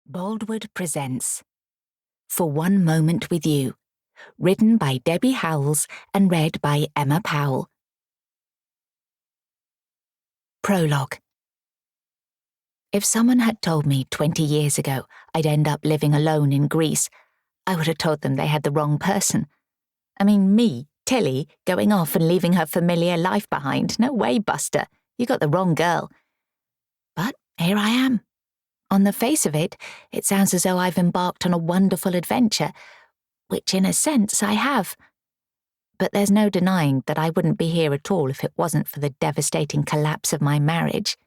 Boldwood presents For One Moment With You, written by Debbie Howells and read by Emma Powell. Prologue. If someone had told me 20 years ago I'd end up living alone in Greece, I would have told them they had the wrong person. I mean, me, Tilly, going off and leaving her familiar life behind. No way, Buster. You got the wrong girl. But here I am. On the face of it, it sounds as though I've embarked on a wonderful adventure, which in a sense I have. But there's no denying that I wouldn't be here at all if it wasn't for the devastating collapse of my marriage.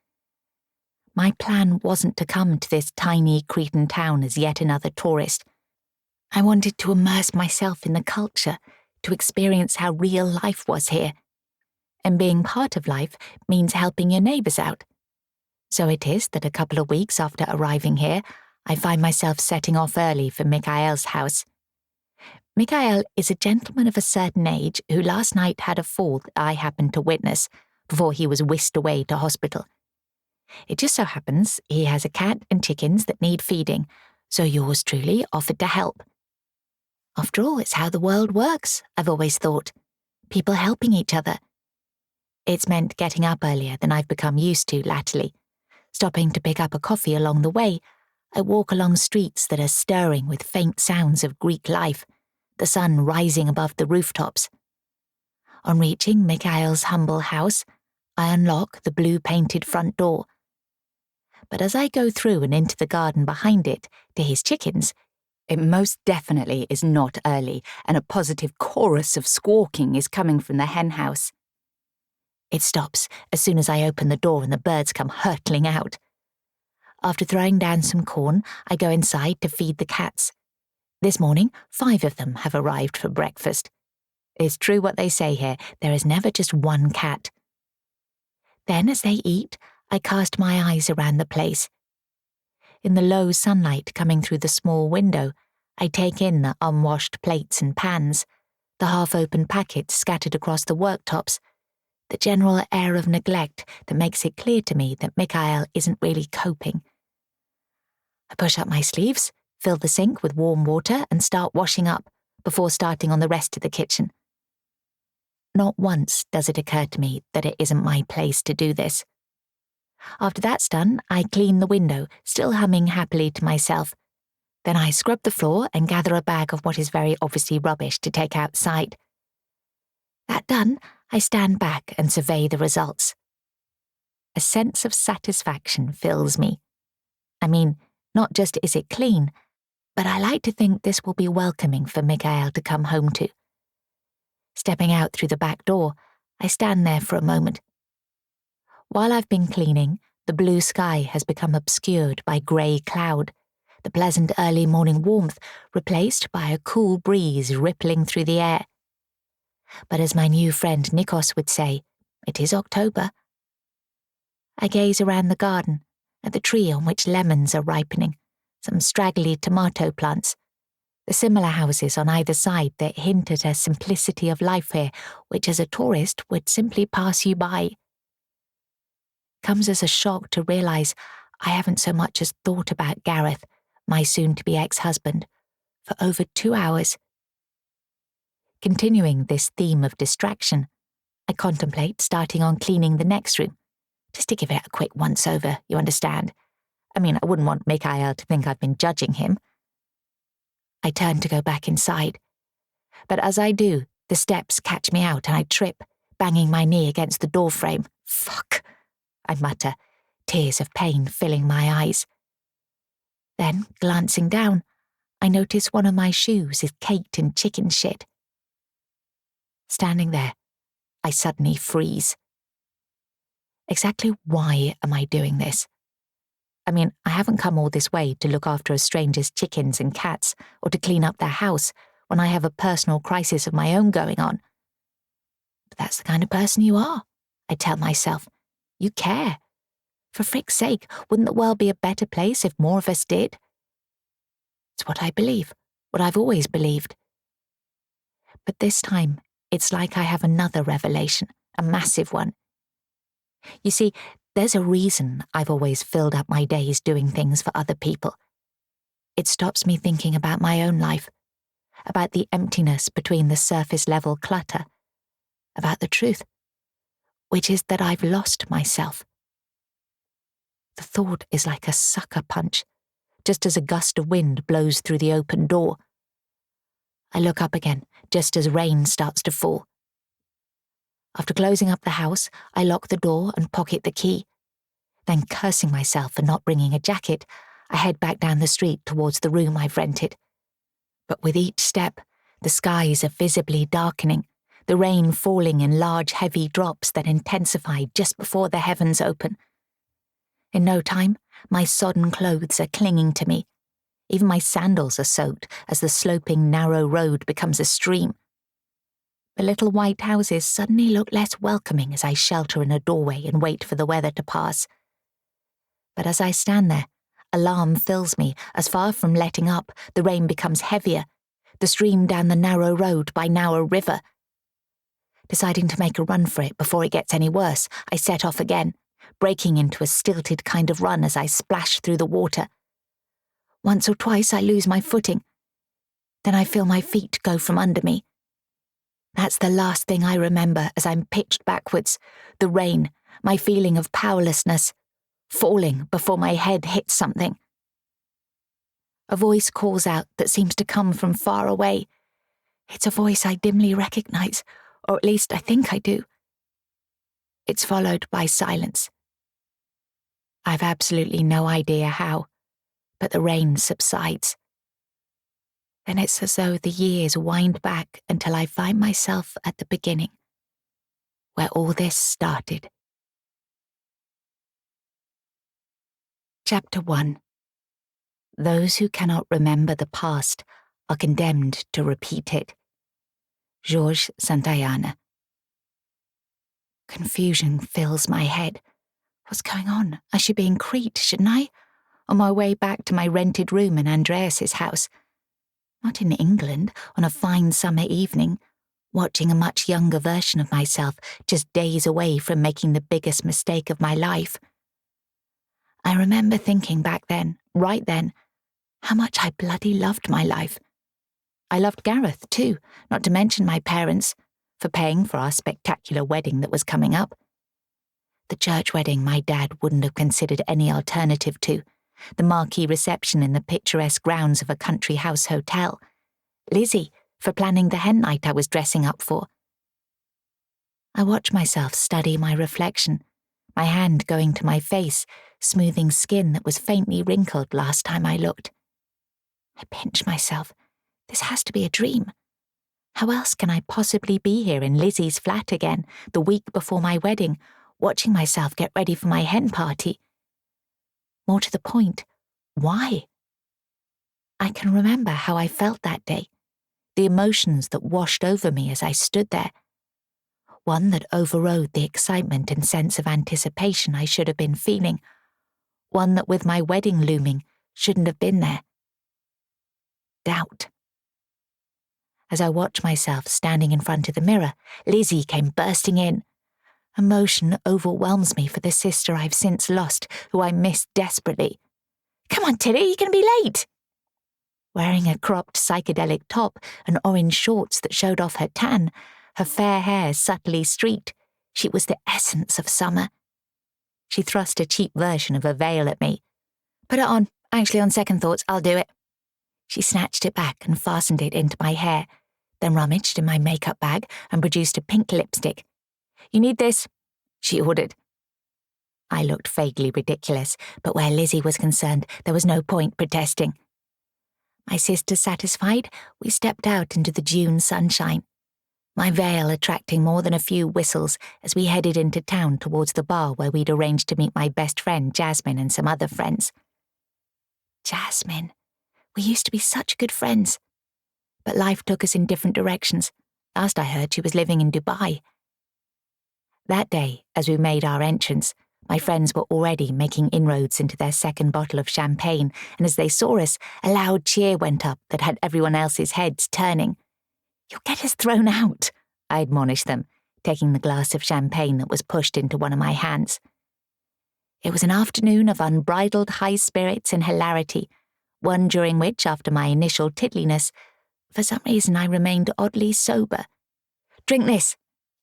My plan wasn't to come to this tiny Cretan town as yet another tourist. I wanted to immerse myself in the culture, to experience how real life was here. And being part of life means helping your neighbours out. So it is that a couple of weeks after arriving here, I find myself setting off early for Mikhail's house. Mikhail is a gentleman of a certain age who last night had a fall that I happened to witness before he was whisked away to hospital. It just so happens he has a cat and chickens that need feeding, so yours truly offered to help. After all, it's how the world works, I've always thought. People helping each other. It's meant getting up earlier than I've become used to latterly. Stopping to pick up a coffee along the way, I walk along streets that are stirring with faint sounds of Greek life, the sun rising above the rooftops. On reaching Mikhail's humble house, I unlock the blue-painted front door. But as I go through and into the garden behind it, to his chickens, it most definitely is not early, and a positive chorus of squawking is coming from the hen house. It stops as soon as I open the door and the birds come hurtling out. After throwing down some corn, I go inside to feed the cats. This morning, 5 of them have arrived for breakfast. It's true what they say here, there is never just one cat. Then, as they eat, I cast my eyes around the place. In the low sunlight coming through the small window, I take in the unwashed plates and pans, the half-open packets scattered across the worktops, the general air of neglect that makes it clear to me that Mikhail isn't really coping. I push up my sleeves, fill the sink with warm water and start washing up before starting on the rest of the kitchen. Not once does it occur to me that it isn't my place to do this. After that's done, I clean the window, still humming happily to myself. Then I scrub the floor and gather a bag of what is very obviously rubbish to take outside. That done, I stand back and survey the results. A sense of satisfaction fills me. I mean, not just is it clean, but I like to think this will be welcoming for Mikhail to come home to. Stepping out through the back door, I stand there for a moment. While I've been cleaning, the blue sky has become obscured by grey cloud, the pleasant early morning warmth replaced by a cool breeze rippling through the air. But as my new friend Nikos would say, it is October. I gaze around the garden, at the tree on which lemons are ripening, some straggly tomato plants, the similar houses on either side that hint at a simplicity of life here which as a tourist would simply pass you by. It comes as a shock to realise I haven't so much as thought about Gareth, my soon-to-be ex-husband, for over 2 hours. Continuing this theme of distraction, I contemplate starting on cleaning the next room, just to give it a quick once-over, you understand. I mean, I wouldn't want Mikhail to think I've been judging him. I turn to go back inside, but as I do, the steps catch me out and I trip, banging my knee against the doorframe. Fuck, I mutter, tears of pain filling my eyes. Then, glancing down, I notice one of my shoes is caked in chicken shit. Standing there, I suddenly freeze. Exactly why am I doing this? I mean, I haven't come all this way to look after a stranger's chickens and cats or to clean up their house when I have a personal crisis of my own going on. But that's the kind of person you are, I tell myself. You care. For frick's sake, wouldn't the world be a better place if more of us did? It's what I believe, what I've always believed. But this time, it's like I have another revelation, a massive one. You see, there's a reason I've always filled up my days doing things for other people. It stops me thinking about my own life, about the emptiness between the surface-level clutter, about the truth, which is that I've lost myself. The thought is like a sucker punch, just as a gust of wind blows through the open door. I look up again, just as rain starts to fall. After closing up the house, I lock the door and pocket the key. Then, cursing myself for not bringing a jacket, I head back down the street towards the room I've rented. But with each step, the skies are visibly darkening, the rain falling in large, heavy drops that intensify just before the heavens open. In no time, my sodden clothes are clinging to me. Even my sandals are soaked as the sloping, narrow road becomes a stream. The little white houses suddenly look less welcoming as I shelter in a doorway and wait for the weather to pass. But as I stand there, alarm fills me as, far from letting up, the rain becomes heavier, the stream down the narrow road by now a river. Deciding to make a run for it before it gets any worse, I set off again, breaking into a stilted kind of run as I splash through the water. Once or twice I lose my footing. Then I feel my feet go from under me. That's the last thing I remember as I'm pitched backwards, the rain, my feeling of powerlessness, falling before my head hits something. A voice calls out that seems to come from far away. It's a voice I dimly recognize, or at least I think I do. It's followed by silence. I've absolutely no idea how, but the rain subsides. Then it's as though the years wind back until I find myself at the beginning, where all this started. Chapter 1. Those who cannot remember the past are condemned to repeat it. Georges Santayana. Confusion fills my head. What's going on? I should be in Crete, shouldn't I? On my way back to my rented room in Andreas's house. Not in England, on a fine summer evening, watching a much younger version of myself just days away from making the biggest mistake of my life. I remember thinking back then, right then, how much I bloody loved my life. I loved Gareth, too, not to mention my parents, for paying for our spectacular wedding that was coming up. The church wedding my dad wouldn't have considered any alternative to, the marquee reception in the picturesque grounds of a country house hotel, Lizzie for planning the hen night I was dressing up for. I watch myself study my reflection, my hand going to my face, smoothing skin that was faintly wrinkled last time I looked. I pinch myself. This has to be a dream. How else can I possibly be here in Lizzie's flat again, the week before my wedding, watching myself get ready for my hen party? More to the point, why? I can remember how I felt that day, the emotions that washed over me as I stood there. One that overrode the excitement and sense of anticipation I should have been feeling. One that, with my wedding looming, shouldn't have been there. Doubt. As I watched myself standing in front of the mirror, Lizzie came bursting in. Emotion overwhelms me for the sister I've since lost, who I miss desperately. "Come on, Tilly, you're going to be late." Wearing a cropped psychedelic top and orange shorts that showed off her tan, her fair hair subtly streaked, she was the essence of summer. She thrust a cheap version of a veil at me. "Put it on. Actually, on second thoughts, I'll do it." She snatched it back and fastened it into my hair, then rummaged in my makeup bag and produced a pink lipstick. "You need this," she ordered. I looked vaguely ridiculous, but where Lizzie was concerned, there was no point protesting. My sister satisfied, we stepped out into the June sunshine, my veil attracting more than a few whistles as we headed into town towards the bar where we'd arranged to meet my best friend Jasmine and some other friends. Jasmine. We used to be such good friends. But life took us in different directions. Last I heard, she was living in Dubai. That day, as we made our entrance, my friends were already making inroads into their second bottle of champagne, and as they saw us, a loud cheer went up that had everyone else's heads turning. "You'll get us thrown out," I admonished them, taking the glass of champagne that was pushed into one of my hands. It was an afternoon of unbridled high spirits and hilarity, one during which, after my initial tittliness, for some reason I remained oddly sober. "Drink this."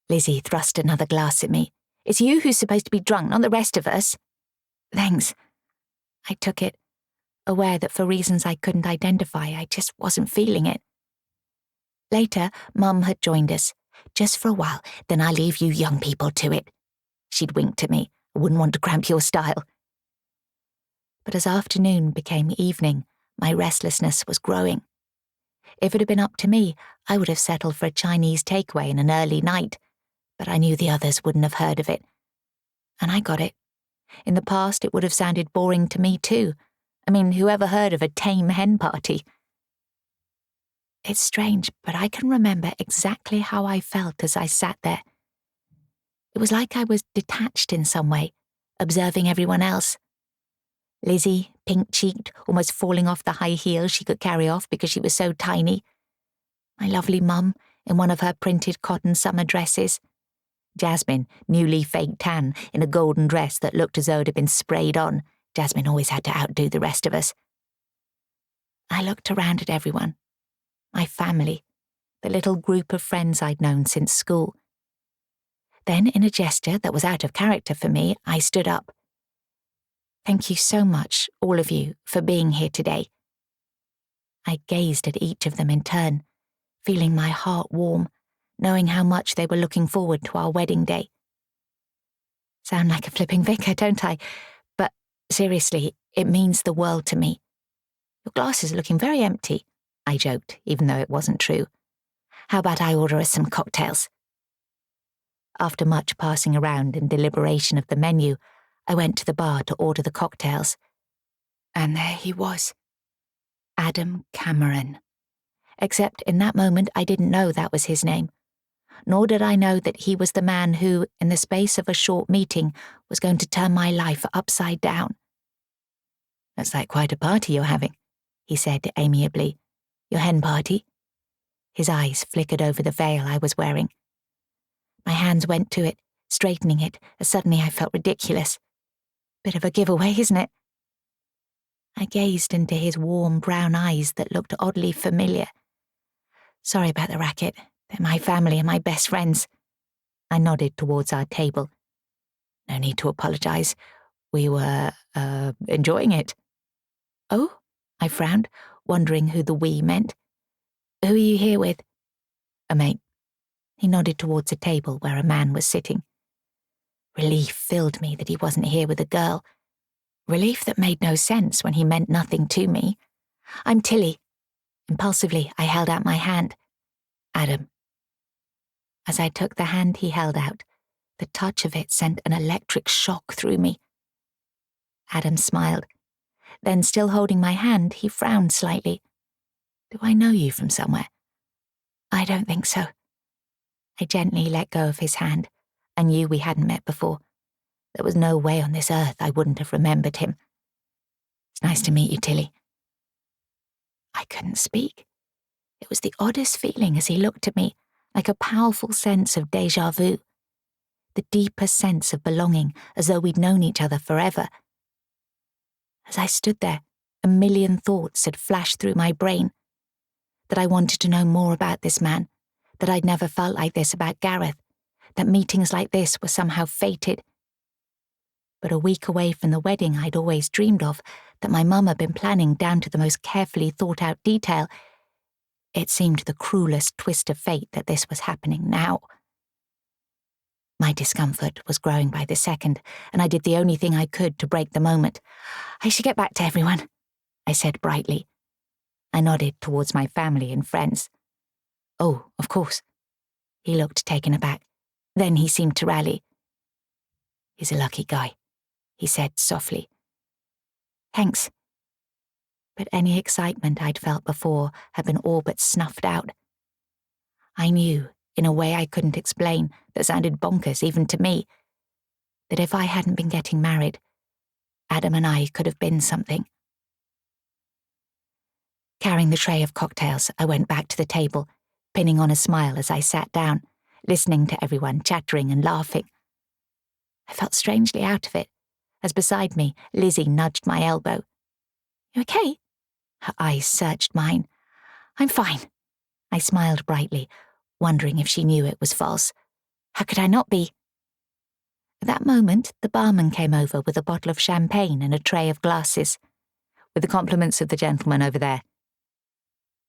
Lizzie thrust another glass at me. "It's you who's supposed to be drunk, not the rest of us." "Thanks." I took it, aware that for reasons I couldn't identify, I just wasn't feeling it. Later, Mum had joined us. "Just for a while, then I'll leave you young people to it." She'd winked at me. "I wouldn't want to cramp your style." But as afternoon became evening, my restlessness was growing. If it had been up to me, I would have settled for a Chinese takeaway and an early night, but I knew the others wouldn't have heard of it. And I got it. In the past, it would have sounded boring to me too. I mean, who ever heard of a tame hen party? It's strange, but I can remember exactly how I felt as I sat there. It was like I was detached in some way, observing everyone else. Lizzie, pink-cheeked, almost falling off the high heels she could carry off because she was so tiny. My lovely Mum, in one of her printed cotton summer dresses. Jasmine, newly fake tan, in a golden dress that looked as though it had been sprayed on. Jasmine always had to outdo the rest of us. I looked around at everyone. My family, the little group of friends I'd known since school. Then, in a gesture that was out of character for me, I stood up. "Thank you so much, all of you, for being here today." I gazed at each of them in turn, feeling my heart warm, knowing how much they were looking forward to our wedding day. Sound like a flipping vicar, don't I? But seriously, it means the world to me. "Your glass is looking very empty," I joked, even though it wasn't true. "How about I order us some cocktails?" After much passing around and deliberation of the menu, I went to the bar to order the cocktails. And there he was. Adam Cameron. Except in that moment I didn't know that was his name. Nor did I know that he was the man who, in the space of a short meeting, was going to turn my life upside down. "Looks like quite a party you're having," he said amiably. "Your hen party?" His eyes flickered over the veil I was wearing. My hands went to it, straightening it, as suddenly I felt ridiculous. Bit of a giveaway, isn't it? I gazed into his warm brown eyes that looked oddly familiar. "Sorry about the racket. They're my family and my best friends." I nodded towards our table. "No need to apologize. We were, enjoying it." "Oh?" I frowned, wondering who the we meant. "Who are you here with?" "A mate." He nodded towards a table where a man was sitting. Relief filled me that he wasn't here with a girl. Relief that made no sense when he meant nothing to me. "I'm Tilly." Impulsively, I held out my hand. "Adam." As I took the hand he held out, the touch of it sent an electric shock through me. Adam smiled. Then, still holding my hand, he frowned slightly. "Do I know you from somewhere?" "I don't think so." I gently let go of his hand. I knew we hadn't met before. There was no way on this earth I wouldn't have remembered him. "It's nice to meet you, Tilly." I couldn't speak. It was the oddest feeling as he looked at me, like a powerful sense of déjà vu. The deepest sense of belonging, as though we'd known each other forever. As I stood there, a million thoughts had flashed through my brain. That I wanted to know more about this man, that I'd never felt like this about Gareth, that meetings like this were somehow fated. But a week away from the wedding I'd always dreamed of, that my mum had been planning down to the most carefully thought-out detail, it seemed the cruelest twist of fate that this was happening now. My discomfort was growing by the second, and I did the only thing I could to break the moment. "I should get back to everyone," I said brightly. I nodded towards my family and friends. "Oh, of course." He looked taken aback. Then he seemed to rally. "He's a lucky guy," he said softly. "Thanks." But any excitement I'd felt before had been all but snuffed out. I knew, in a way I couldn't explain, that sounded bonkers even to me, that if I hadn't been getting married, Adam and I could have been something. Carrying the tray of cocktails, I went back to the table, pinning on a smile as I sat down, listening to everyone chattering and laughing. I felt strangely out of it, as beside me, Lizzie nudged my elbow. "You okay?" Her eyes searched mine. "I'm fine." I smiled brightly, wondering if she knew it was false. How could I not be? At that moment, the barman came over with a bottle of champagne and a tray of glasses. "With the compliments of the gentleman over there."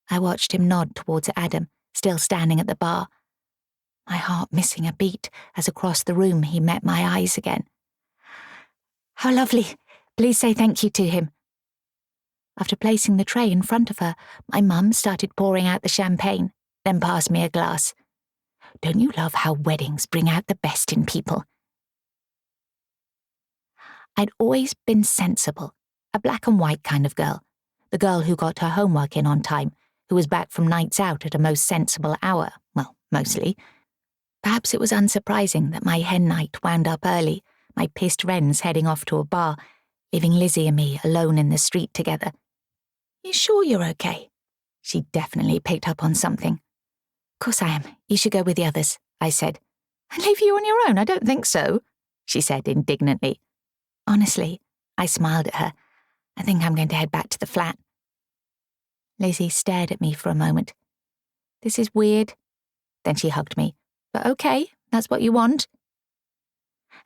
I watched him nod towards Adam, still standing at the bar, my heart missing a beat as across the room he met my eyes again. "How lovely. Please say thank you to him." After placing the tray in front of her, my mum started pouring out the champagne, then passed me a glass. "Don't you love how weddings bring out the best in people?" I'd always been sensible, a black and white kind of girl, the girl who got her homework in on time, who was back from nights out at a most sensible hour, well, mostly. Perhaps it was unsurprising that my hen night wound up early, my pissed wrens heading off to a bar, leaving Lizzie and me alone in the street together. "You sure you're okay?" She definitely picked up on something. "Course I am. You should go with the others," I said. "And leave you on your own? I don't think so," she said indignantly. "Honestly," I smiled at her, "I think I'm going to head back to the flat." Lizzie stared at me for a moment. "This is weird." Then she hugged me. "But okay, that's what you want."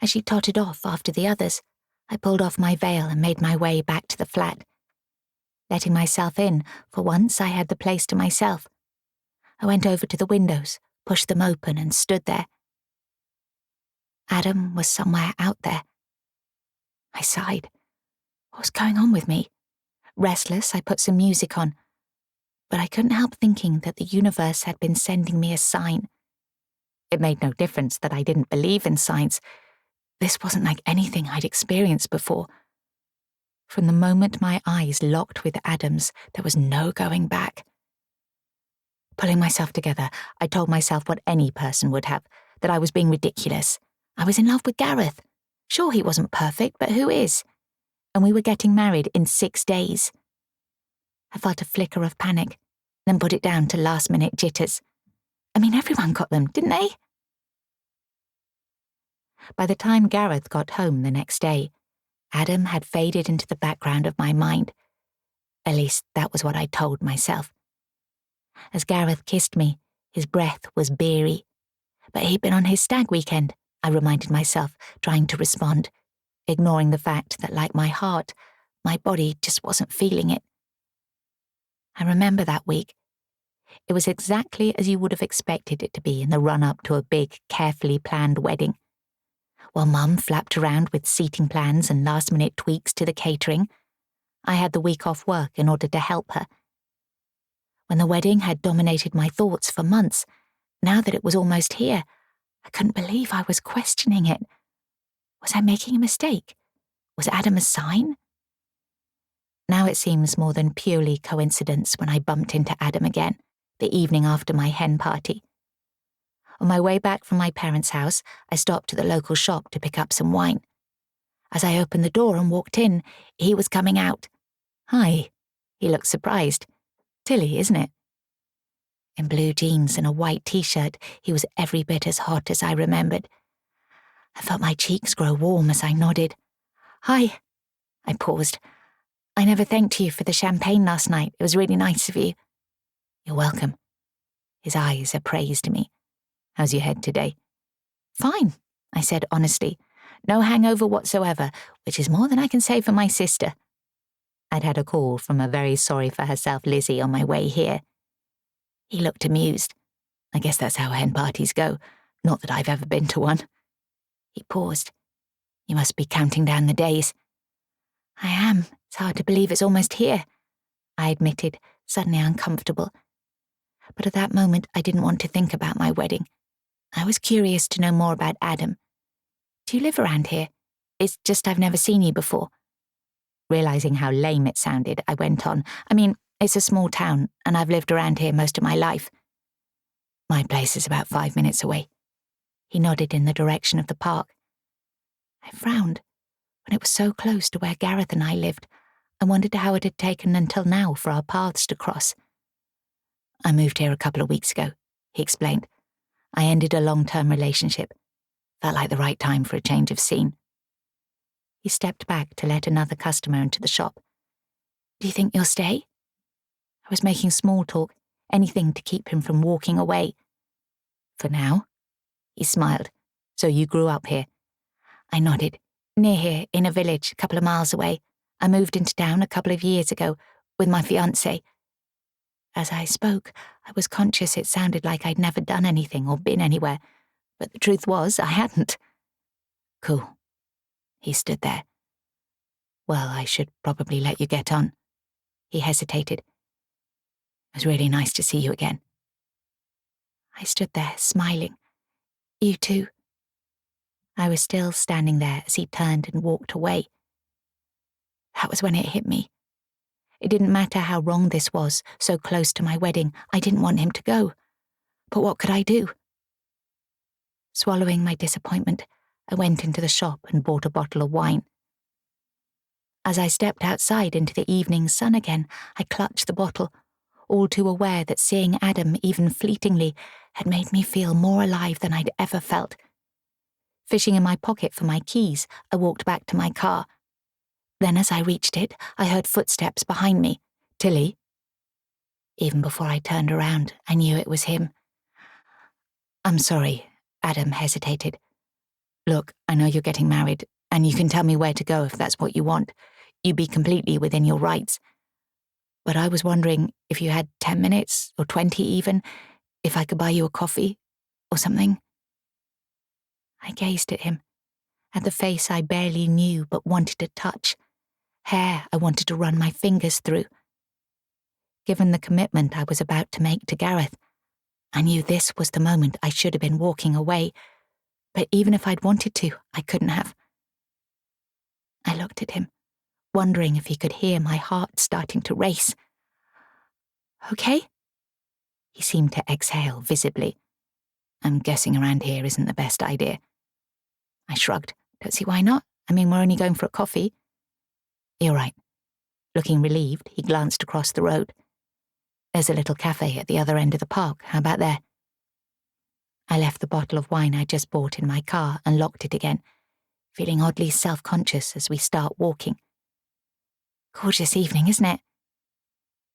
As she tottered off after the others, I pulled off my veil and made my way back to the flat. Letting myself in, for once I had the place to myself. I went over to the windows, pushed them open and stood there. Adam was somewhere out there. I sighed. What was going on with me? Restless, I put some music on, but I couldn't help thinking that the universe had been sending me a sign. It made no difference that I didn't believe in signs. This wasn't like anything I'd experienced before. From the moment my eyes locked with Adam's, there was no going back. Pulling myself together, I told myself what any person would have, that I was being ridiculous. I was in love with Gareth. Sure, he wasn't perfect, but who is? And we were getting married in 6 days. I felt a flicker of panic, then put it down to last-minute jitters. I mean, everyone got them, didn't they? By the time Gareth got home the next day, Adam had faded into the background of my mind. At least that was what I told myself. As Gareth kissed me, his breath was beery. But he'd been on his stag weekend, I reminded myself, trying to respond, ignoring the fact that, like my heart, my body just wasn't feeling it. I remember that week. It was exactly as you would have expected it to be in the run-up to a big, carefully planned wedding. While Mum flapped around with seating plans and last-minute tweaks to the catering, I had the week off work in order to help her. When the wedding had dominated my thoughts for months, now that it was almost here, I couldn't believe I was questioning it. Was I making a mistake? Was Adam a sign? Now it seems more than purely coincidence when I bumped into Adam again, the evening after my hen party. On my way back from my parents' house, I stopped at the local shop to pick up some wine. As I opened the door and walked in, he was coming out. "Hi." He looked surprised. "Tilly, isn't it?" In blue jeans and a white t-shirt, he was every bit as hot as I remembered. I felt my cheeks grow warm as I nodded. "Hi." I paused. "I never thanked you for the champagne last night. It was really nice of you." "You're welcome." His eyes appraised me. "How's your head today?" "Fine," I said honestly. "No hangover whatsoever, which is more than I can say for my sister." I'd had a call from a very sorry-for-herself Lizzie on my way here. He looked amused. "I guess that's how hen parties go. Not that I've ever been to one." He paused. "You must be counting down the days." "I am. It's hard to believe it's almost here," I admitted, suddenly uncomfortable. But at that moment, I didn't want to think about my wedding. I was curious to know more about Adam. "Do you live around here? It's just I've never seen you before." Realizing how lame it sounded, I went on. "I mean, it's a small town, and I've lived around here most of my life." "My place is about 5 minutes away." He nodded in the direction of the park. I frowned. When it was so close to where Gareth and I lived, I wondered how it had taken until now for our paths to cross. "I moved here a couple of weeks ago," he explained. "I ended a long-term relationship. Felt like the right time for a change of scene." He stepped back to let another customer into the shop. "Do you think you'll stay?" I was making small talk, anything to keep him from walking away. For now? He smiled. So you grew up here? I nodded. Near here, in a village, a couple of miles away. I moved into town a couple of years ago, with my fiancé. As I spoke, I was conscious it sounded like I'd never done anything or been anywhere, but the truth was I hadn't. Cool. He stood there. Well, I should probably let you get on. He hesitated. It was really nice to see you again. I stood there, smiling. You too. I was still standing there as he turned and walked away. That was when it hit me. It didn't matter how wrong this was, so close to my wedding. I didn't want him to go. But what could I do? Swallowing my disappointment, I went into the shop and bought a bottle of wine. As I stepped outside into the evening sun again, I clutched the bottle, all too aware that seeing Adam, even fleetingly, had made me feel more alive than I'd ever felt. Fishing in my pocket for my keys, I walked back to my car. Then as I reached it, I heard footsteps behind me. Tilly. Even before I turned around, I knew it was him. I'm sorry, Adam hesitated. Look, I know you're getting married, and you can tell me where to go if that's what you want. You'd be completely within your rights. But I was wondering if you had 10 minutes, or 20 even, if I could buy you a coffee, or something. I gazed at him, at the face I barely knew but wanted to touch, hair I wanted to run my fingers through. Given the commitment I was about to make to Gareth, I knew this was the moment I should have been walking away, but even if I'd wanted to, I couldn't have. I looked at him, wondering if he could hear my heart starting to race. Okay? He seemed to exhale visibly. I'm guessing around here isn't the best idea. I shrugged. Don't see why not. I mean, we're only going for a coffee. You're right. Looking relieved, he glanced across the road. There's a little cafe at the other end of the park. How about there? I left the bottle of wine I just bought in my car and locked it again, feeling oddly self-conscious as we start walking. Gorgeous evening, isn't it?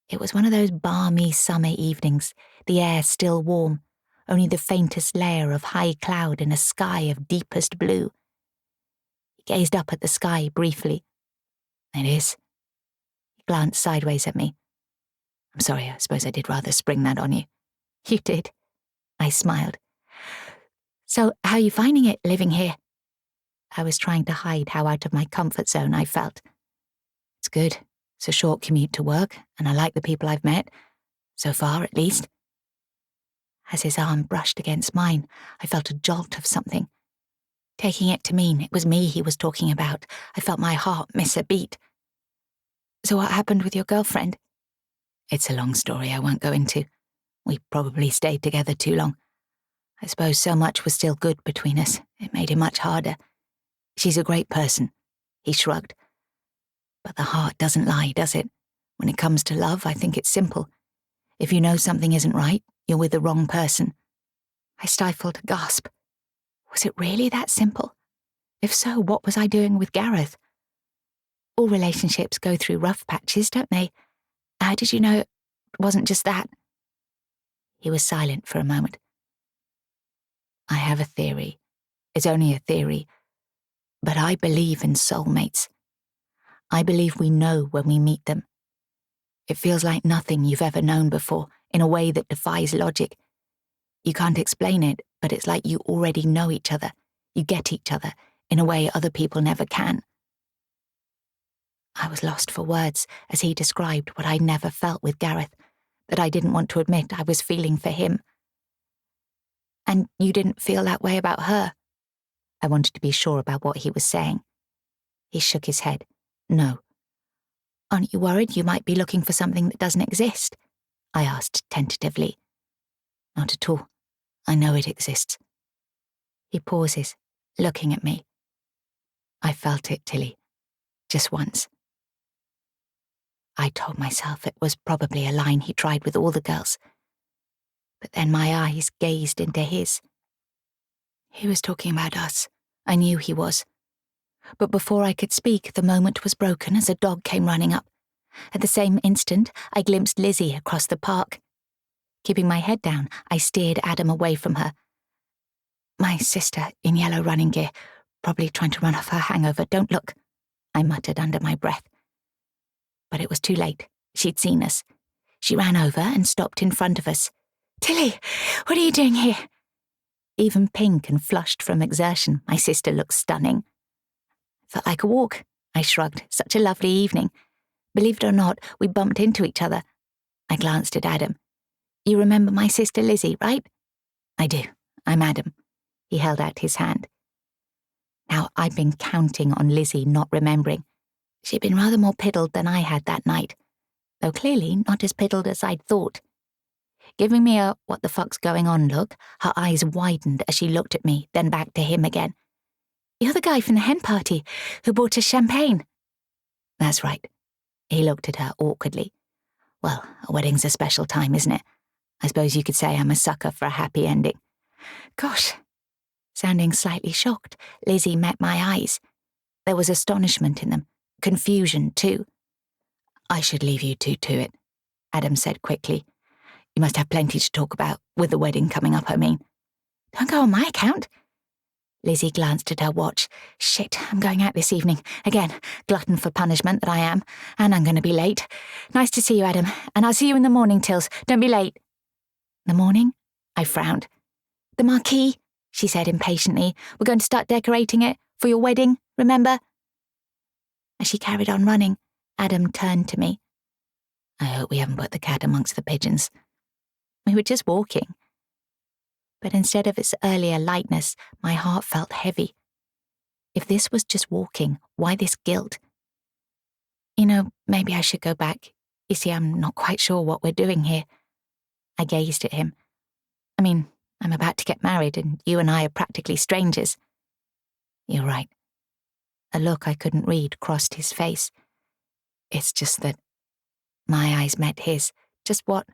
It was one of those balmy summer evenings, the air still warm, only the faintest layer of high cloud in a sky of deepest blue. He gazed up at the sky briefly. It is. He glanced sideways at me. I'm sorry, I suppose I did rather spring that on you. You did. I smiled. So, how are you finding it, living here? I was trying to hide how out of my comfort zone I felt. It's good. It's a short commute to work, and I like the people I've met. So far, at least. As his arm brushed against mine, I felt a jolt of something. Taking it to mean it was me he was talking about, I felt my heart miss a beat. So what happened with your girlfriend? It's a long story I won't go into. We probably stayed together too long. I suppose so much was still good between us. It made it much harder. She's a great person. He shrugged. But the heart doesn't lie, does it? When it comes to love, I think it's simple. If you know something isn't right, you're with the wrong person. I stifled a gasp. Was it really that simple? If so, what was I doing with Gareth? All relationships go through rough patches, don't they? How did you know it wasn't just that? He was silent for a moment. I have a theory. It's only a theory. But I believe in soulmates. I believe we know when we meet them. It feels like nothing you've ever known before, in a way that defies logic. You can't explain it, but it's like you already know each other. You get each other, in a way other people never can. I was lost for words as he described what I never felt with Gareth, that I didn't want to admit I was feeling for him. And you didn't feel that way about her? I wanted to be sure about what he was saying. He shook his head. No. Aren't you worried you might be looking for something that doesn't exist? I asked tentatively. Not at all. I know it exists. He pauses, looking at me. I felt it, Tilly. Just once. I told myself it was probably a line he tried with all the girls. But then my eyes gazed into his. He was talking about us. I knew he was. But before I could speak, the moment was broken as a dog came running up. At the same instant, I glimpsed Lizzie across the park. Keeping my head down, I steered Adam away from her. "My sister, in yellow running gear, probably trying to run off her hangover. Don't look," I muttered under my breath. But it was too late. She'd seen us. She ran over and stopped in front of us. "Tilly, what are you doing here?" Even pink and flushed from exertion, my sister looked stunning. "Felt like a walk," I shrugged. "Such a lovely evening. Believe it or not, we bumped into each other." I glanced at Adam. "You remember my sister Lizzie, right?" "I do. I'm Adam." He held out his hand. Now, I'd been counting on Lizzie not remembering. She'd been rather more piddled than I had that night, though clearly not as piddled as I'd thought. Giving me a what the fuck's going on look, her eyes widened as she looked at me, then back to him again. "You're the guy from the hen party who bought us champagne." "That's right." He looked at her awkwardly. "Well, a wedding's a special time, isn't it? I suppose you could say I'm a sucker for a happy ending." "Gosh." Sounding slightly shocked, Lizzie met my eyes. There was astonishment in them, confusion too. "I should leave you two to it," Adam said quickly. "You must have plenty to talk about, with the wedding coming up, I mean." "Don't go on my account." Lizzie glanced at her watch. "Shit, I'm going out this evening. Again, glutton for punishment that I am. And I'm going to be late. Nice to see you, Adam. And I'll see you in the morning, Tills. Don't be late." "The morning?" I frowned. "The marquee," she said impatiently. "We're going to start decorating it for your wedding, remember?" As she carried on running, Adam turned to me. "I hope we haven't put the cat amongst the pigeons." We were just walking. But instead of its earlier lightness, my heart felt heavy. If this was just walking, why this guilt? Maybe I should go back. You see, I'm not quite sure what we're doing here." I gazed at him. "I mean, I'm about to get married and you and I are practically strangers." "You're right." A look I couldn't read crossed his face. "It's just that..." My eyes met his. "Just what?"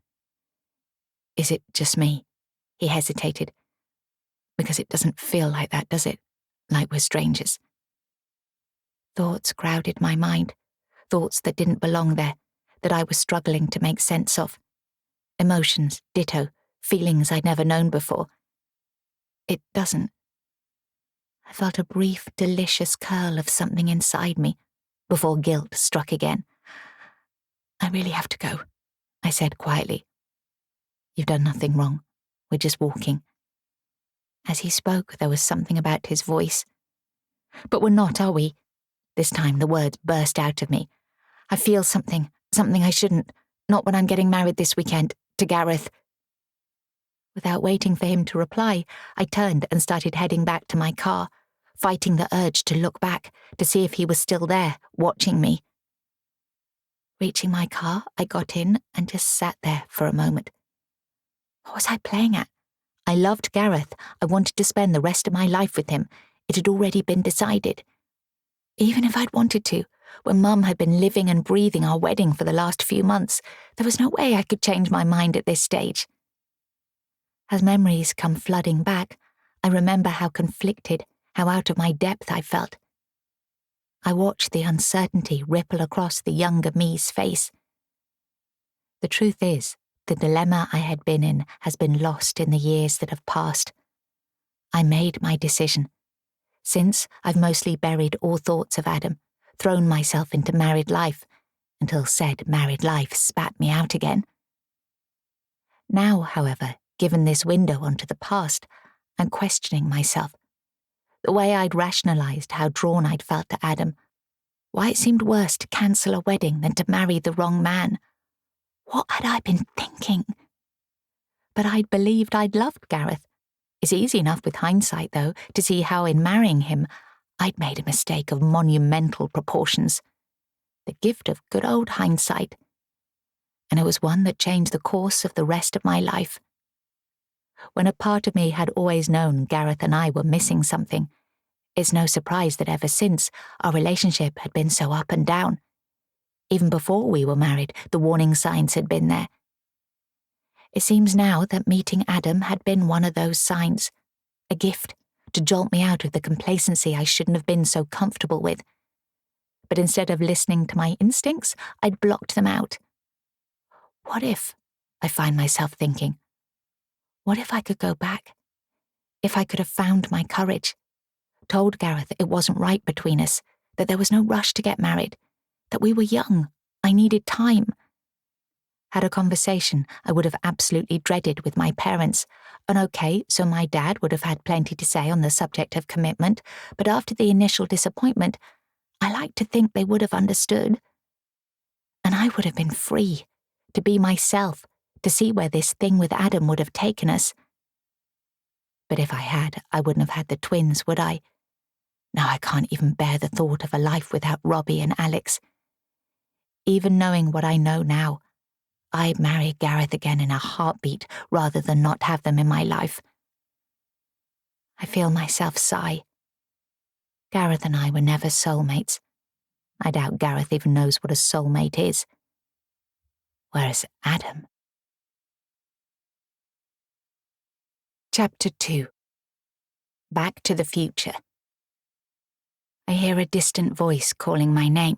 "Is it just me?" He hesitated. "Because it doesn't feel like that, does it? Like we're strangers." Thoughts crowded my mind. Thoughts that didn't belong there, that I was struggling to make sense of. Emotions, ditto, feelings I'd never known before. It doesn't. I felt a brief, delicious curl of something inside me, before guilt struck again. "I really have to go," I said quietly. "You've done nothing wrong. We're just walking." As he spoke, there was something about his voice. "But we're not, are we?" This time the words burst out of me. "I feel something I shouldn't. Not when I'm getting married this weekend, to Gareth." Without waiting for him to reply, I turned and started heading back to my car, fighting the urge to look back, to see if he was still there, watching me. Reaching my car, I got in and just sat there for a moment. What was I playing at? I loved Gareth. I wanted to spend the rest of my life with him. It had already been decided. Even if I'd wanted to, when Mum had been living and breathing our wedding for the last few months, there was no way I could change my mind at this stage. As memories come flooding back, I remember how conflicted, how out of my depth I felt. I watched the uncertainty ripple across the younger me's face. The truth is, the dilemma I had been in has been lost in the years that have passed. I made my decision. Since, I've mostly buried all thoughts of Adam, thrown myself into married life, until said married life spat me out again. Now, however, given this window onto the past, I'm questioning myself. The way I'd rationalised how drawn I'd felt to Adam. Why it seemed worse to cancel a wedding than to marry the wrong man. What had I been thinking? But I'd believed I'd loved Gareth. It's easy enough with hindsight, though, to see how in marrying him, I'd made a mistake of monumental proportions. The gift of good old hindsight. And it was one that changed the course of the rest of my life. When a part of me had always known Gareth and I were missing something, it's no surprise that ever since, our relationship had been so up and down. Even before we were married, the warning signs had been there. It seems now that meeting Adam had been one of those signs, a gift to jolt me out of the complacency I shouldn't have been so comfortable with. but instead of listening to my instincts, I'd blocked them out. What if, I find myself thinking, what if I could go back? If I could have found my courage, told Gareth it wasn't right between us, that there was no rush to get married, that we were young, I needed time. Had a conversation I would have absolutely dreaded with my parents, and okay, so my dad would have had plenty to say on the subject of commitment, but after the initial disappointment, I like to think they would have understood. And I would have been free, to be myself, to see where this thing with Adam would have taken us. But if I had, I wouldn't have had the twins, would I? Now I can't even bear the thought of a life without Robbie and Alex. Even knowing what I know now, I'd marry Gareth again in a heartbeat rather than not have them in my life. I feel myself sigh. Gareth and I were never soulmates. I doubt Gareth even knows what a soulmate is. Whereas Adam... Chapter 2. Back to the Future. I hear a distant voice calling my name.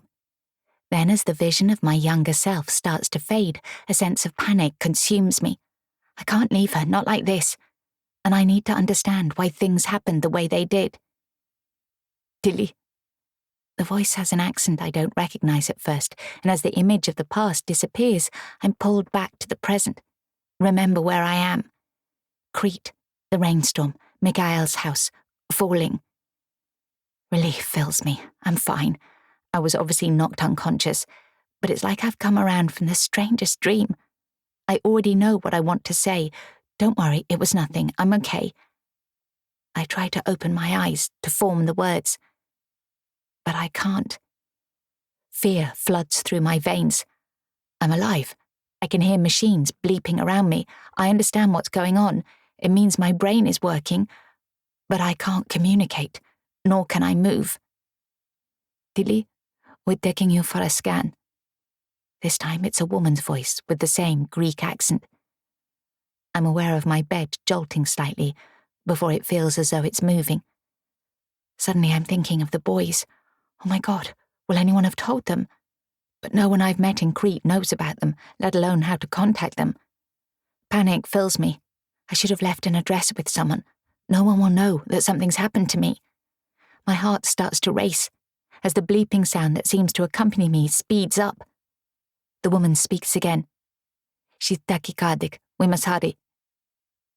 Then as the vision of my younger self starts to fade, a sense of panic consumes me. I can't leave her, not like this. And I need to understand why things happened the way they did. Tilly. The voice has an accent I don't recognize at first, and as the image of the past disappears, I'm pulled back to the present. Remember where I am. Crete, the rainstorm, Mikhail's house, falling. Relief fills me. I'm fine. I was obviously knocked unconscious, but it's like I've come around from the strangest dream. I already know what I want to say. Don't worry, it was nothing. I'm okay. I try to open my eyes to form the words, but I can't. Fear floods through my veins. I'm alive. I can hear machines bleeping around me. I understand what's going on. It means my brain is working, but I can't communicate, nor can I move. Tilly, we're taking you for a scan. This time it's a woman's voice with the same Greek accent. I'm aware of my bed jolting slightly before it feels as though it's moving. Suddenly I'm thinking of the boys. Oh my God, will anyone have told them? But no one I've met in Crete knows about them, let alone how to contact them. Panic fills me. I should have left an address with someone. No one will know that something's happened to me. My heart starts to race as the bleeping sound that seems to accompany me speeds up. The woman speaks again. She's tachycardic. We must hurry.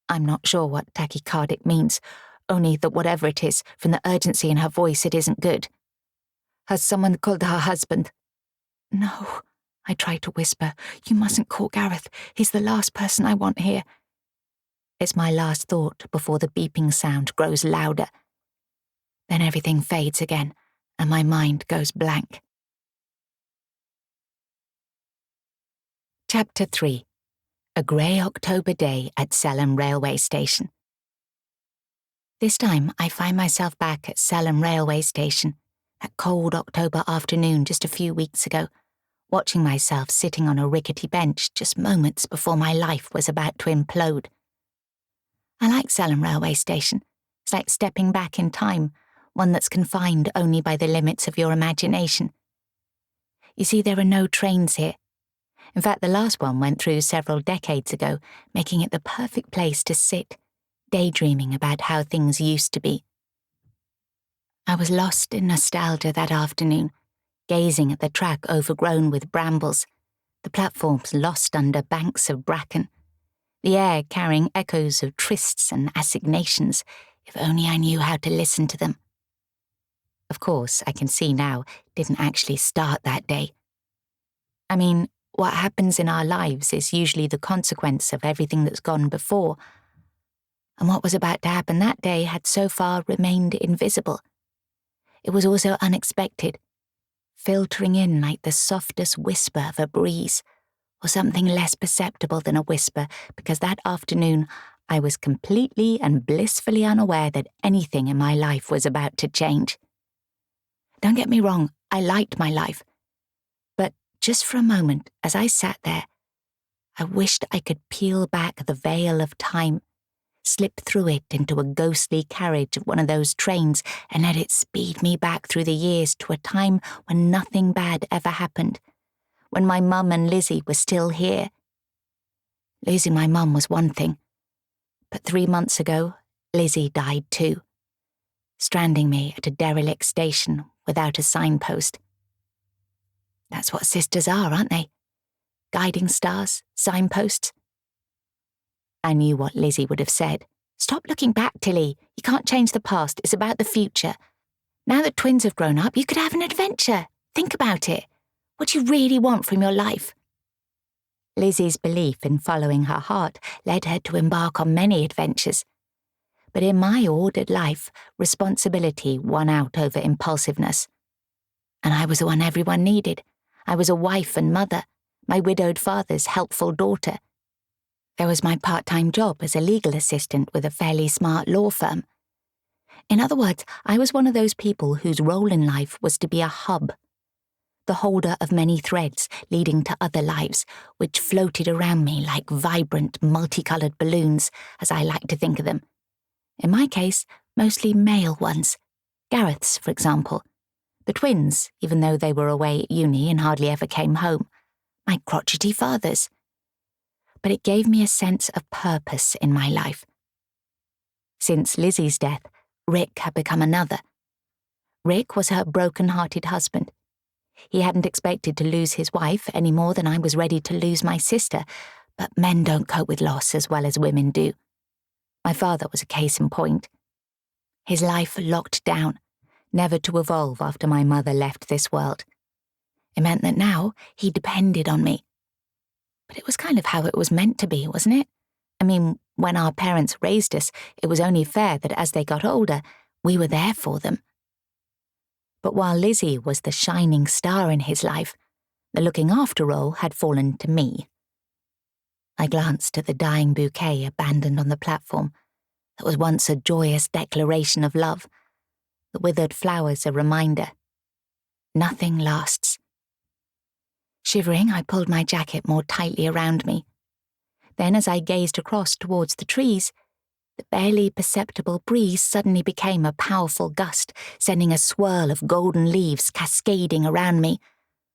I'm not sure what tachycardic means, only that whatever it is, from the urgency in her voice, it isn't good. Has someone called her husband? No, I try to whisper. You mustn't call Gareth. He's the last person I want here. It's my last thought before the beeping sound grows louder. Then everything fades again, and my mind goes blank. Chapter 3. A grey October day at Selham railway station. This time I find myself back at Selham railway station, that cold October afternoon just a few weeks ago, watching myself sitting on a rickety bench just moments before my life was about to implode. I like Selham railway station. It's like stepping back in time, one that's confined only by the limits of your imagination. You see, there are no trains here. In fact, the last one went through several decades ago, making it the perfect place to sit, daydreaming about how things used to be. I was lost in nostalgia that afternoon, gazing at the track overgrown with brambles, the platforms lost under banks of bracken, the air carrying echoes of trysts and assignations, if only I knew how to listen to them. Of course, I can see now, it didn't actually start that day. I mean, what happens in our lives is usually the consequence of everything that's gone before, and what was about to happen that day had so far remained invisible. It was also unexpected, filtering in like the softest whisper of a breeze, or something less perceptible than a whisper, because that afternoon I was completely and blissfully unaware that anything in my life was about to change. Don't get me wrong, I liked my life. But just for a moment, as I sat there, I wished I could peel back the veil of time, slip through it into a ghostly carriage of one of those trains and let it speed me back through the years to a time when nothing bad ever happened, when my mum and Lizzie were still here. Losing my mum was one thing, but 3 months ago, Lizzie died too, stranding me at a derelict station without a signpost. That's what sisters are, aren't they? Guiding stars, signposts. I knew what Lizzie would have said. Stop looking back, Tilly. You can't change the past. It's about the future. Now that twins have grown up, you could have an adventure. Think about it. What do you really want from your life? Lizzie's belief in following her heart led her to embark on many adventures. But in my ordered life, responsibility won out over impulsiveness. And I was the one everyone needed. I was a wife and mother, my widowed father's helpful daughter. There was my part-time job as a legal assistant with a fairly smart law firm. In other words, I was one of those people whose role in life was to be a hub, the holder of many threads leading to other lives, which floated around me like vibrant, multicoloured balloons, as I like to think of them. In my case, mostly male ones. Gareth's, for example. The twins, even though they were away at uni and hardly ever came home. My crotchety fathers. But it gave me a sense of purpose in my life. Since Lizzie's death, Rick had become another. Rick was her broken-hearted husband. He hadn't expected to lose his wife any more than I was ready to lose my sister, but men don't cope with loss as well as women do. My father was a case in point. His life locked down, never to evolve after my mother left this world. It meant that now he depended on me. But it was kind of how it was meant to be, wasn't it? I mean, when our parents raised us, it was only fair that as they got older, we were there for them. But while Lizzie was the shining star in his life, the looking after role had fallen to me. I glanced at the dying bouquet abandoned on the platform that was once a joyous declaration of love, the withered flowers a reminder. Nothing lasts. Shivering, I pulled my jacket more tightly around me. Then, as I gazed across towards the trees, the barely perceptible breeze suddenly became a powerful gust, sending a swirl of golden leaves cascading around me,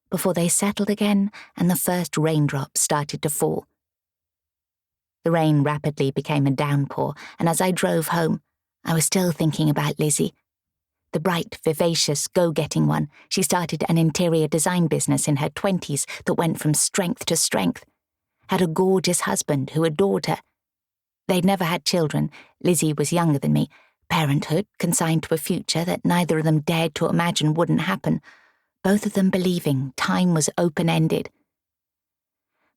before they settled again and the first raindrops started to fall. The rain rapidly became a downpour, and as I drove home, I was still thinking about Lizzie. The bright, vivacious, go-getting one, she started an interior design business in her 20s that went from strength to strength, had a gorgeous husband who adored her. They'd never had children. Lizzie was younger than me. Parenthood, consigned to a future that neither of them dared to imagine wouldn't happen, both of them believing time was open-ended.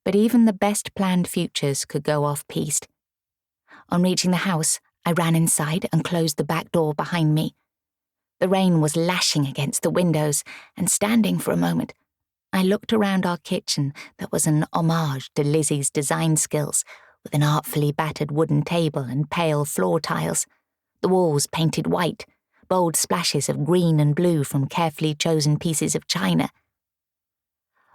But even the best-planned futures could go off-piste. On reaching the house, I ran inside and closed the back door behind me. The rain was lashing against the windows, and standing for a moment, I looked around our kitchen that was an homage to Lizzie's design skills, with an artfully battered wooden table and pale floor tiles, the walls painted white, bold splashes of green and blue from carefully chosen pieces of china.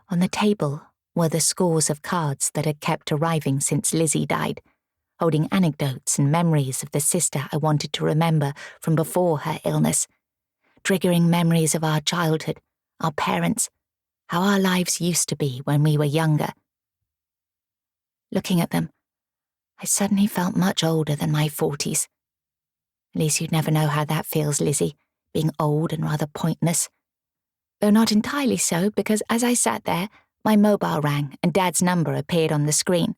On the table were the scores of cards that had kept arriving since Lizzie died, holding anecdotes and memories of the sister I wanted to remember from before her illness, triggering memories of our childhood, our parents, how our lives used to be when we were younger. Looking at them, I suddenly felt much older than my 40s. At least you'd never know how that feels, Lizzie, being old and rather pointless. Though not entirely so, because as I sat there, my mobile rang and Dad's number appeared on the screen.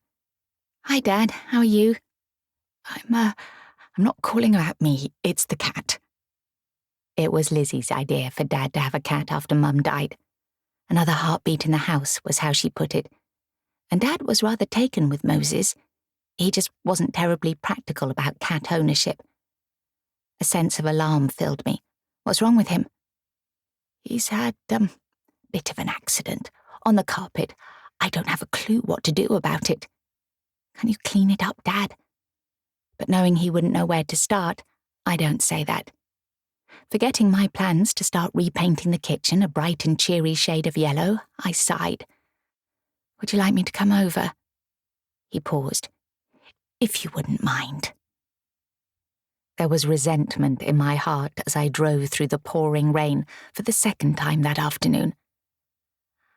"Hi, Dad, how are you?" I'm not calling about me, it's the cat." It was Lizzie's idea for Dad to have a cat after Mum died. Another heartbeat in the house was how she put it. And Dad was rather taken with Moses. He just wasn't terribly practical about cat ownership. A sense of alarm filled me. What's wrong with him? "He's had, bit of an accident. On the carpet. I don't have a clue what to do about it." "Can you clean it up, Dad?" But knowing he wouldn't know where to start, I don't say that. Forgetting my plans to start repainting the kitchen a bright and cheery shade of yellow, I sighed. "Would you like me to come over?" He paused. "If you wouldn't mind." There was resentment in my heart as I drove through the pouring rain for the second time that afternoon.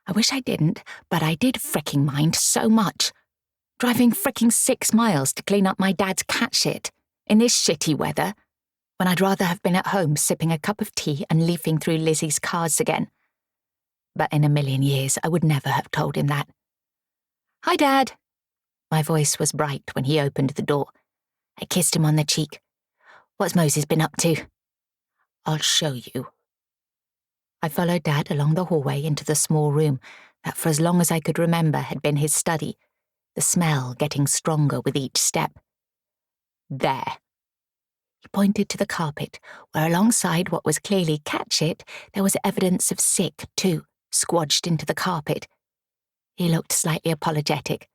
I wish I didn't, but I did fricking mind so much. Driving fricking 6 miles to clean up my dad's cat shit in this shitty weather, when I'd rather have been at home sipping a cup of tea and leafing through Lizzie's cards again. But in a million years, I would never have told him that. "Hi, Dad." My voice was bright when he opened the door. I kissed him on the cheek. "What's Moses been up to?" "I'll show you." I followed Dad along the hallway into the small room that for as long as I could remember had been his study, the smell getting stronger with each step. "There." He pointed to the carpet, where alongside what was clearly cat shit, there was evidence of sick, too, squodged into the carpet. He looked slightly apologetic.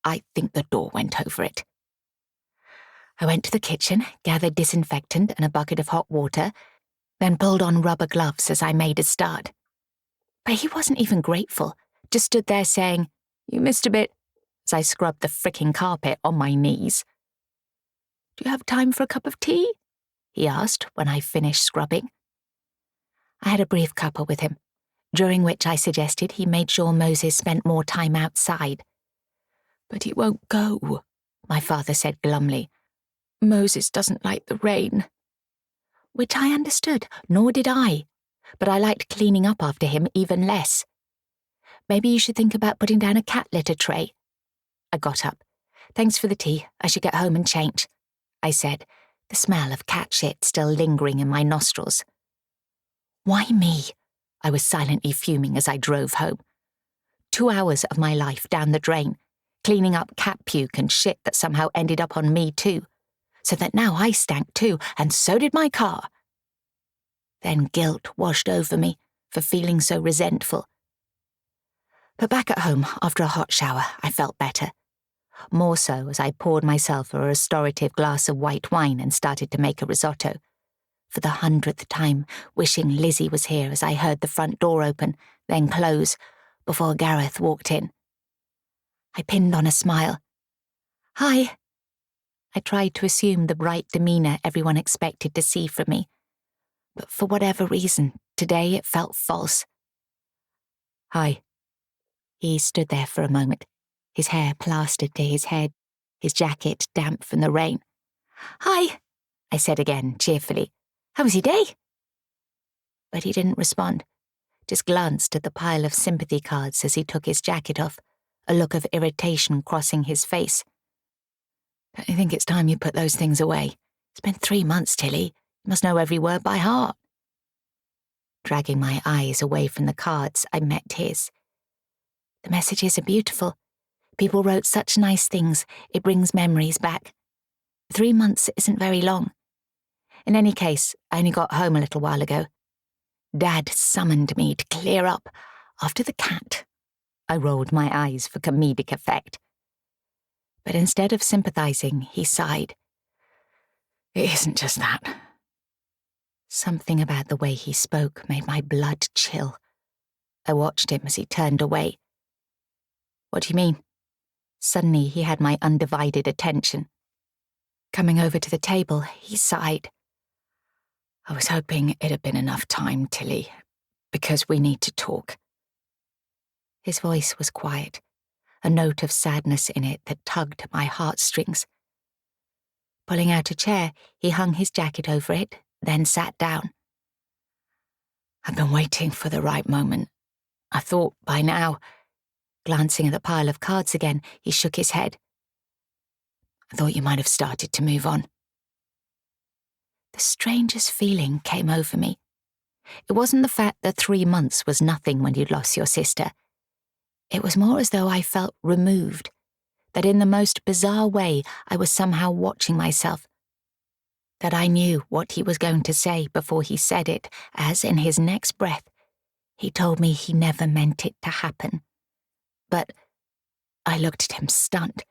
"I think the door went over it." I went to the kitchen, gathered disinfectant and a bucket of hot water, then pulled on rubber gloves as I made a start. But he wasn't even grateful, just stood there saying, "You missed a bit," as I scrubbed the fricking carpet on my knees. "Do you have time for a cup of tea?" he asked when I finished scrubbing. I had a brief cuppa with him, during which I suggested he made sure Moses spent more time outside. "But he won't go," my father said glumly. "Moses doesn't like the rain." Which I understood, nor did I, but I liked cleaning up after him even less. "Maybe you should think about putting down a cat litter tray." I got up. "Thanks for the tea. I should get home and change," I said, the smell of cat shit still lingering in my nostrils. Why me? I was silently fuming as I drove home. 2 hours of my life down the drain, cleaning up cat puke and shit that somehow ended up on me too, so that now I stank too, and so did my car. Then guilt washed over me for feeling so resentful. But back at home, after a hot shower, I felt better. More so as I poured myself a restorative glass of white wine and started to make a risotto. For the 100th time, wishing Lizzie was here as I heard the front door open, then close, before Gareth walked in. I pinned on a smile. "Hi." I tried to assume the bright demeanour everyone expected to see from me, but for whatever reason, today it felt false. "Hi." He stood there for a moment, his hair plastered to his head, his jacket damp from the rain. "Hi," I said again, cheerfully. "How was your day?" But he didn't respond, just glanced at the pile of sympathy cards as he took his jacket off, a look of irritation crossing his face. "Don't you think it's time you put those things away? It's been 3 months, Tilly. You must know every word by heart." Dragging my eyes away from the cards, I met his. "The messages are beautiful. People wrote such nice things, it brings memories back. 3 months isn't very long. In any case, I only got home a little while ago. Dad summoned me to clear up after the cat." I rolled my eyes for comedic effect. But instead of sympathizing, he sighed. "It isn't just that." Something about the way he spoke made my blood chill. I watched him as he turned away. "What do you mean?" Suddenly he had my undivided attention. Coming over to the table, he sighed. "I was hoping it had been enough time, Tilly, because we need to talk." His voice was quiet, a note of sadness in it that tugged at my heartstrings. Pulling out a chair, he hung his jacket over it, then sat down. "I've been waiting for the right moment. I thought by now..." Glancing at the pile of cards again, he shook his head. "I thought you might have started to move on." The strangest feeling came over me. It wasn't the fact that 3 months was nothing when you'd lost your sister. It was more as though I felt removed, that in the most bizarre way I was somehow watching myself. That I knew what he was going to say before he said it, as in his next breath, he told me he never meant it to happen. But I looked at him stunned.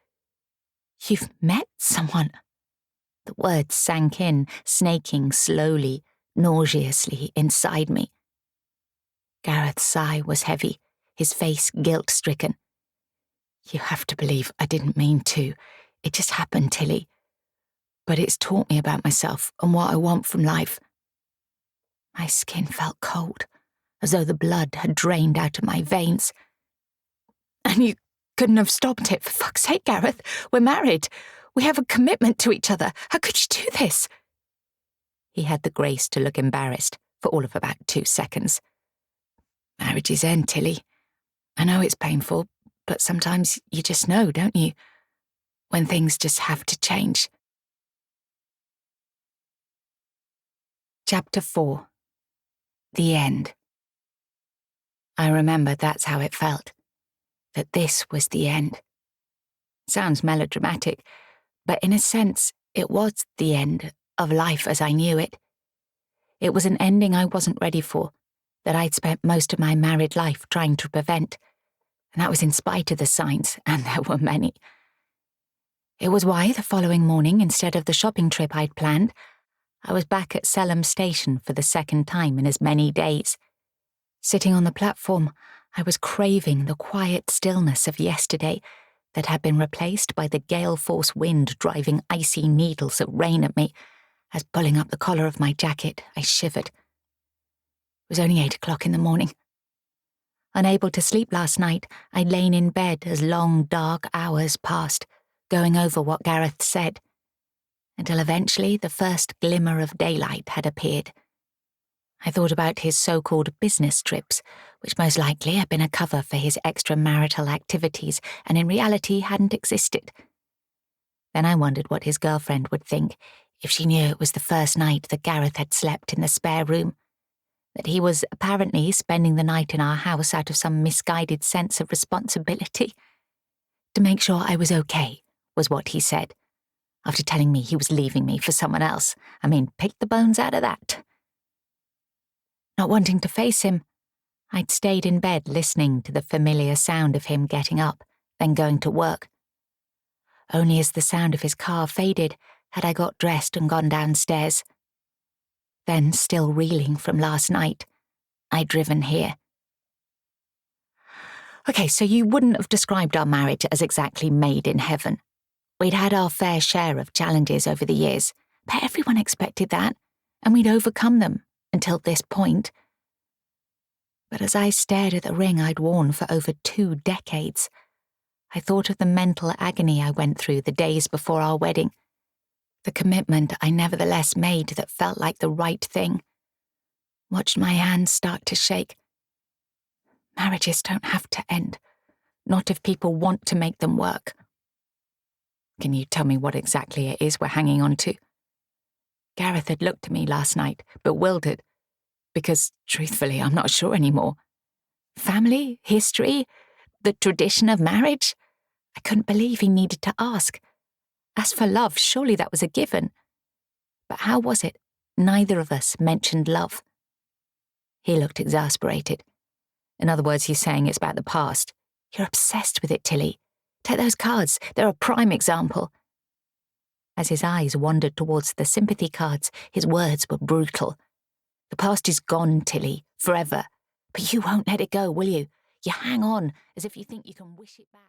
"You've met someone?" The words sank in, snaking slowly, nauseously inside me. Gareth's sigh was heavy, his face guilt-stricken. "You have to believe I didn't mean to. It just happened, Tilly. But it's taught me about myself and what I want from life. My skin felt cold, as though the blood had drained out of my veins. And you couldn't have stopped it, for fuck's sake, Gareth. We're married. We have a commitment to each other. How could you do this? He had the grace to look embarrassed for all of about 2 seconds. Marriages end, Tilly. I know it's painful, but sometimes you just know, don't you? When things just have to change. Chapter 4. The End. I remember that's how it felt. That this was the end. Sounds melodramatic, but in a sense, it was the end of life as I knew it. It was an ending I wasn't ready for, that I'd spent most of my married life trying to prevent, and that was in spite of the signs, and there were many. It was why the following morning, instead of the shopping trip I'd planned, I was back at Selham Station for the second time in as many days. Sitting on the platform, I was craving the quiet stillness of yesterday that had been replaced by the gale-force wind driving icy needles of rain at me, as pulling up the collar of my jacket, I shivered. It was only 8 o'clock in the morning. Unable to sleep last night, I'd lain in bed as long, dark hours passed, going over what Gareth said, until eventually the first glimmer of daylight had appeared. I thought about his so-called business trips, which most likely had been a cover for his extramarital activities and in reality hadn't existed. Then I wondered what his girlfriend would think if she knew it was the first night that Gareth had slept in the spare room, that he was apparently spending the night in our house out of some misguided sense of responsibility. To make sure I was okay, was what he said, after telling me he was leaving me for someone else. I mean, pick the bones out of that. Not wanting to face him, I'd stayed in bed listening to the familiar sound of him getting up, then going to work. Only as the sound of his car faded had I got dressed and gone downstairs. Then, still reeling from last night, I'd driven here. Okay, so you wouldn't have described our marriage as exactly made in heaven. We'd had our fair share of challenges over the years, but everyone expected that, and we'd overcome them. Until this point. But as I stared at the ring I'd worn for over 2 decades, I thought of the mental agony I went through the days before our wedding, the commitment I nevertheless made that felt like the right thing. Watched my hands start to shake. Marriages don't have to end, not if people want to make them work. Can you tell me what exactly it is we're hanging on to? Gareth had looked at me last night, bewildered, because, truthfully, I'm not sure anymore. Family? History? The tradition of marriage? I couldn't believe he needed to ask. As for love, surely that was a given. But how was it neither of us mentioned love? He looked exasperated. In other words, he's saying it's about the past. You're obsessed with it, Tilly. Take those cards. They're a prime example. As his eyes wandered towards the sympathy cards, his words were brutal. The past is gone, Tilly, forever. But you won't let it go, will you? You hang on, as if you think you can wish it back.